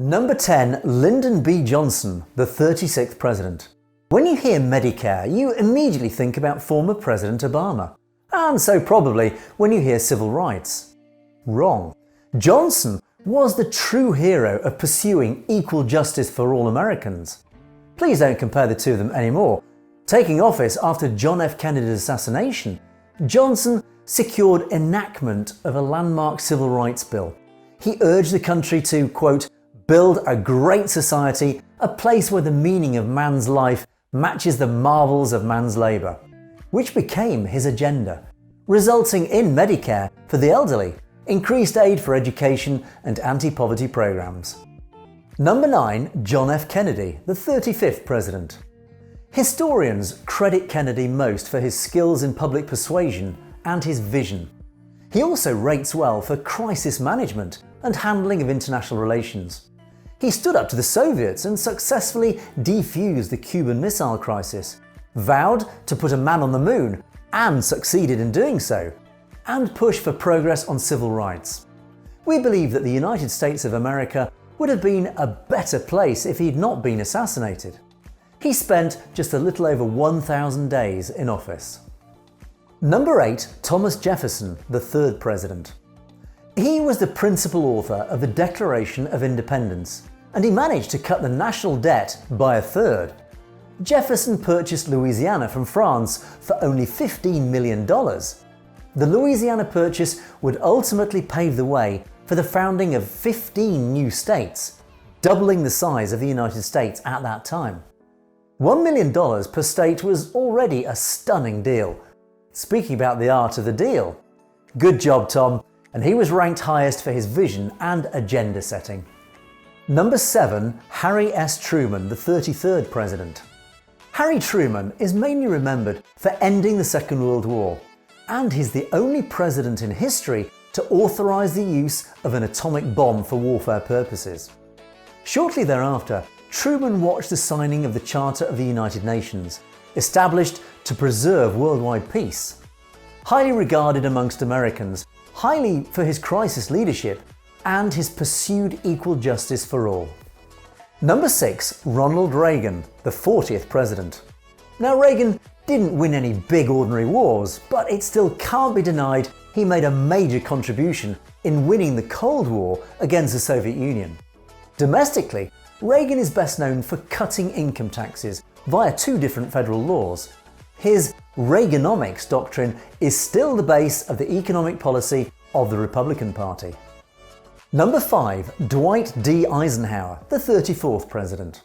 Number 10. Lyndon B Johnson, the 36th President. When you hear Medicare, you immediately think about former President Obama. And so probably when you hear civil rights. Wrong. Johnson was the true hero of pursuing equal justice for all Americans. Please don't compare the two of them anymore. Taking office after John F. Kennedy's assassination, Johnson secured enactment of a landmark civil rights bill. He urged the country to, quote, build a great society, a place where the meaning of man's life matches the marvels of man's labour, which became his agenda, resulting in Medicare for the elderly, increased aid for education and anti-poverty programs. Number 9. John F. Kennedy, the 35th President. Historians credit Kennedy most for his skills in public persuasion and his vision. He also rates well for crisis management and handling of international relations. He stood up to the Soviets and successfully defused the Cuban Missile Crisis, vowed to put a man on the moon and succeeded in doing so, and pushed for progress on civil rights. We believe that the United States of America would have been a better place if he'd not been assassinated. He spent just a little over 1,000 days in office. Number 8. Thomas Jefferson, the 3rd President. He was the principal author of the Declaration of Independence, and he managed to cut the national debt by a third. Jefferson purchased Louisiana from France for only $15 million. The Louisiana purchase would ultimately pave the way for the founding of 15 new states, doubling the size of the United States at that time. $1 million per state was already a stunning deal. Speaking about the art of the deal, good job, Tom. And he was ranked highest for his vision and agenda setting. Number 7. Harry S. Truman, the 33rd President. Harry Truman is mainly remembered for ending the Second World War, and he's the only president in history to authorize the use of an atomic bomb for warfare purposes. Shortly thereafter, Truman watched the signing of the Charter of the United Nations, established to preserve worldwide peace. Highly regarded amongst Americans, highly for his crisis leadership and his pursued equal justice for all. Number 6. Ronald Reagan, the 40th President. Now, Reagan didn't win any big ordinary wars, but it still can't be denied he made a major contribution in winning the Cold War against the Soviet Union. Domestically, Reagan is best known for cutting income taxes via 2 different federal laws. His Reaganomics doctrine is still the base of the economic policy of the Republican Party. Number 5. Dwight D Eisenhower, the 34th President.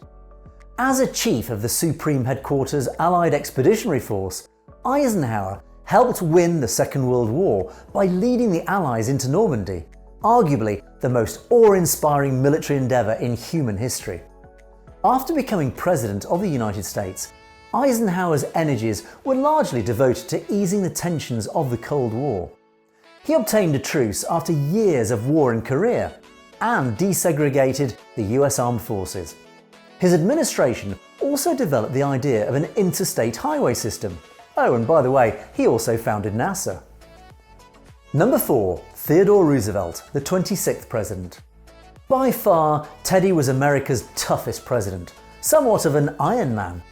As a chief of the Supreme Headquarters Allied Expeditionary Force, Eisenhower helped win the Second World War by leading the Allies into Normandy, arguably the most awe-inspiring military endeavour in human history. After becoming President of the United States, Eisenhower's energies were largely devoted to easing the tensions of the Cold War. He obtained a truce after years of war in Korea and desegregated the US Armed Forces. His administration also developed the idea of an interstate highway system. Oh, and by the way, he also founded NASA. Number 4. Theodore Roosevelt, the 26th President. By far, Teddy was America's toughest president, somewhat of an Iron Man.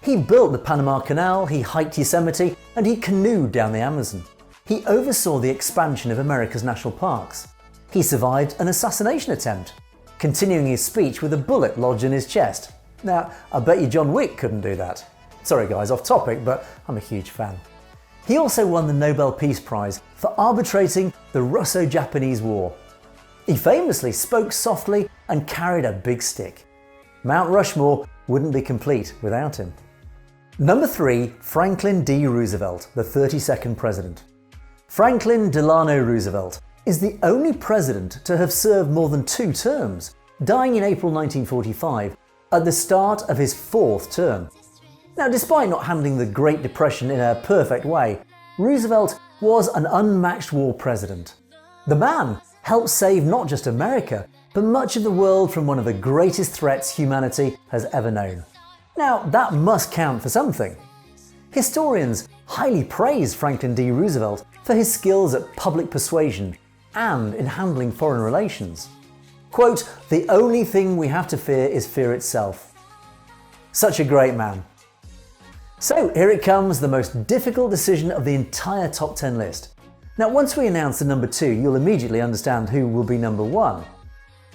He built the Panama Canal, he hiked Yosemite, and he canoed down the Amazon. He oversaw the expansion of America's national parks. He survived an assassination attempt, continuing his speech with a bullet lodged in his chest. Now, I bet you John Wick couldn't do that. Sorry guys, off topic, but I'm a huge fan. He also won the Nobel Peace Prize for arbitrating the Russo-Japanese War. He famously spoke softly and carried a big stick. Mount Rushmore wouldn't be complete without him. Number 3. Franklin D Roosevelt, the 32nd President. Franklin Delano Roosevelt is the only president to have served more than 2 terms, dying in April 1945 at the start of his 4th term. Now, despite not handling the Great Depression in a perfect way, Roosevelt was an unmatched war president. The man helped save not just America, but much of the world from one of the greatest threats humanity has ever known. Now, that must count for something. Historians highly praise Franklin D. Roosevelt for his skills at public persuasion and in handling foreign relations. Quote, "The only thing we have to fear is fear itself." Such a great man. So here it comes, the most difficult decision of the entire top 10 list. Now once we announce the number 2, you'll immediately understand who will be number 1.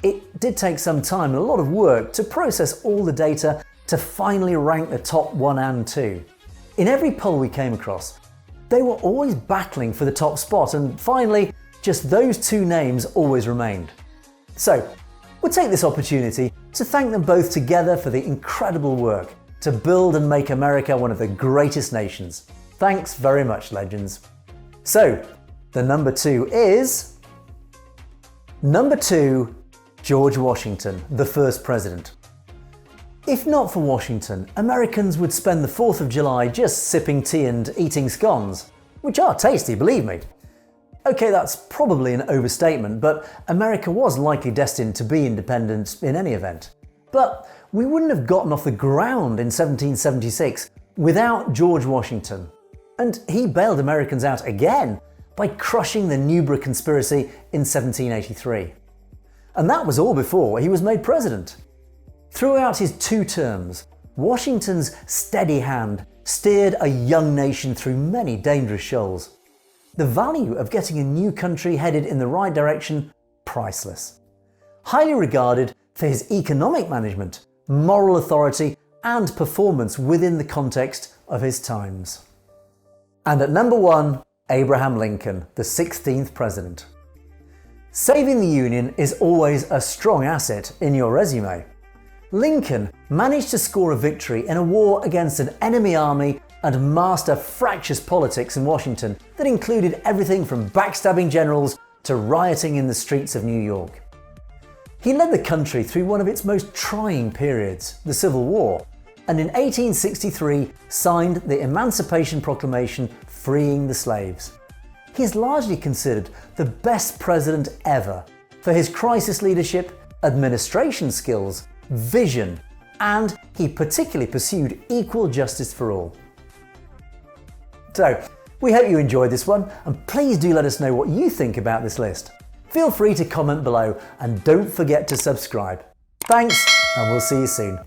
It did take some time and a lot of work to process all the data to finally rank the top 1 and 2. In every poll we came across, they were always battling for the top spot, and finally, just those 2 names always remained. So, we'll take this opportunity to thank them both together for the incredible work to build and make America one of the greatest nations. Thanks very much, legends. So, the number 2 is... Number 2, George Washington, the first president. If not for Washington, Americans would spend the 4th of July just sipping tea and eating scones, which are tasty, believe me. Okay, that's probably an overstatement, but America was likely destined to be independent in any event. But we wouldn't have gotten off the ground in 1776 without George Washington. And he bailed Americans out again by crushing the Newbury Conspiracy in 1783. And that was all before he was made president. Throughout his 2 terms, Washington's steady hand steered a young nation through many dangerous shoals. The value of getting a new country headed in the right direction, priceless. Highly regarded for his economic management, moral authority, and performance within the context of his times. And at number 1, Abraham Lincoln, the 16th president. Saving the Union is always a strong asset in your resume. Lincoln managed to score a victory in a war against an enemy army and master fractious politics in Washington that included everything from backstabbing generals to rioting in the streets of New York. He led the country through one of its most trying periods, the Civil War, and in 1863 signed the Emancipation Proclamation freeing the slaves. He is largely considered the best president ever for his crisis leadership, administration skills, vision, and he particularly pursued equal justice for all. So, we hope you enjoyed this one, and please do let us know what you think about this list. Feel free to comment below and don't forget to subscribe. Thanks, and we'll see you soon.